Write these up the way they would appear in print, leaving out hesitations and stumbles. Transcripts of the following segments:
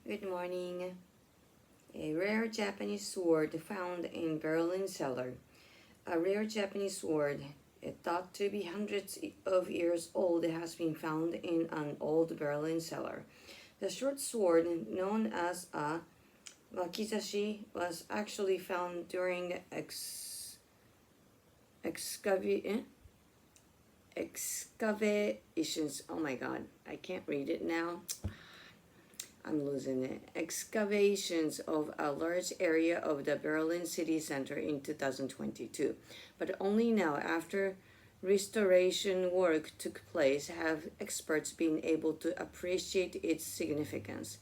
Good morning. A rare Japanese sword found in Berlin cellar. A rare Japanese sword, thought to be hundreds of years old, has been found in an old Berlin cellar. The short sword, known as a wakizashi, was actually found during excavations. Oh my god, I can't read it now. I'm losing it. Excavations of a large area of the Berlin city center in 2022. But only now, after restoration work took place, have experts been able to appreciate its significance.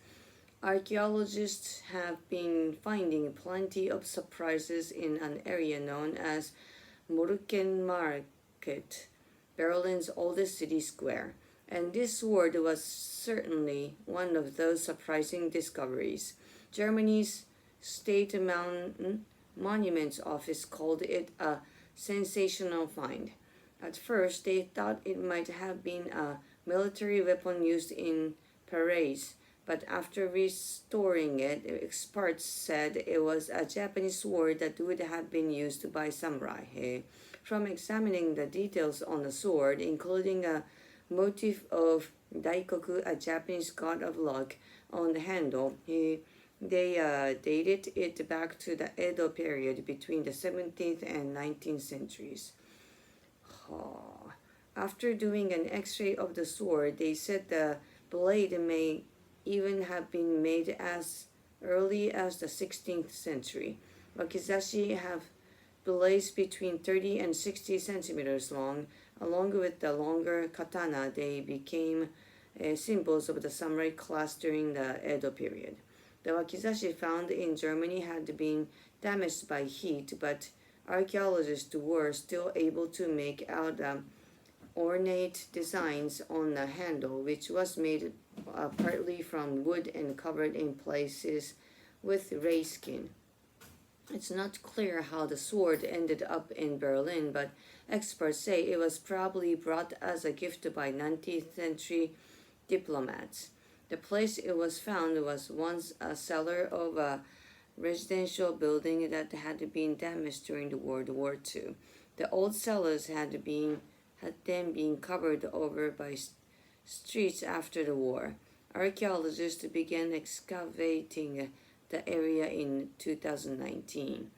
Archaeologists have been finding plenty of surprises in an area known as Market, Berlin's oldest city square. And this sword was certainly one of those surprising discoveries. Germany's State Monuments Office called it a sensational find. At first, they thought it might have been a military weapon used in parades, but after restoring it, experts said it was a Japanese sword that would have been used by samurai. From examining the details on the sword, including a motif of Daikoku, a Japanese god of luck, on the handle, they dated it back to the Edo period between the 17th and 19th centuries. After doing an x-ray of the sword, they said the blade may even have been made as early as the 16th century. Wakizashi have blades between 30 and 60 centimeters long. Along with the longer katana, they became symbols of the samurai class during the Edo period. The wakizashi found in Germany had been damaged by heat, but archaeologists were still able to make out ornate designs on the handle, which was made partly from wood and covered in places with ray skin. It's not clear how the sword ended up in Berlin, but experts say it was probably brought as a gift by 19th century diplomats. The place it was found was once a cellar of a residential building that had been damaged during the World War II. The old cellars had then been covered over by streets after the war. Archaeologists began excavating the area in 2019.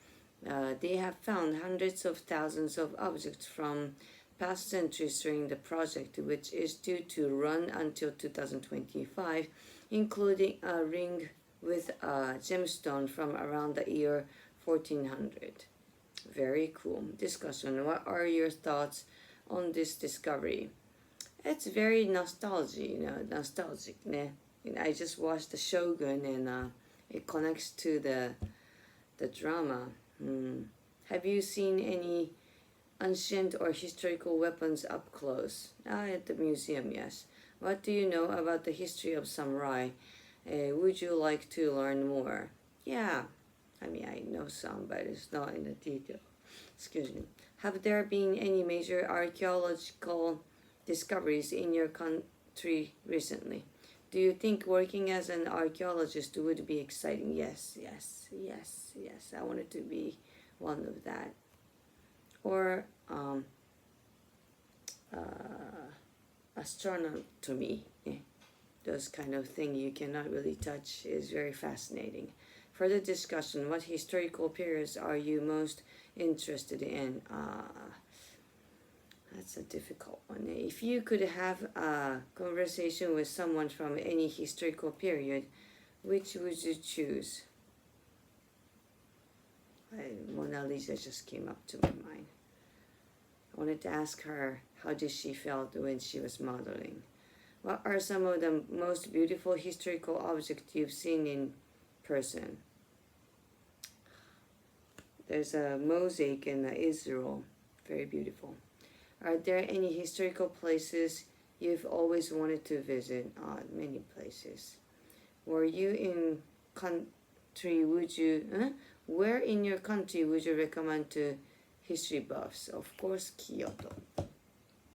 They have found hundreds of thousands of objects from past centuries during the project, which is due to run until 2025, including a ring with a gemstone from around the year 1400. Very cool. Discussion. What are your thoughts on this discovery? It's very nostalgic, ne? I just watched the Shogun and it connects to the drama. Have you seen any ancient or historical weapons up close? At the museum, yes. What do you know about the history of samurai? Would you like to learn more? Yeah, I know some, but it's not in the detail. Excuse me. Have there been any major archaeological discoveries in your country recently? Do you think working as an archaeologist would be exciting? Yes. I wanted to be one of that. Or astronomy. Those kind of thing you cannot really touch is very fascinating. Further discussion. What historical periods are you most interested in? That's a difficult one. If you could have a conversation with someone from any historical period, which would you choose? Mona Lisa just came up to my mind. I wanted to ask her how did she felt when she was modeling. What are some of the most beautiful historical objects you've seen in person? There's a mosaic in Israel, very beautiful. Are there any historical places you've always wanted to visit? Many places. Were you in country, where in your country would you recommend to history buffs? Of course, Kyoto.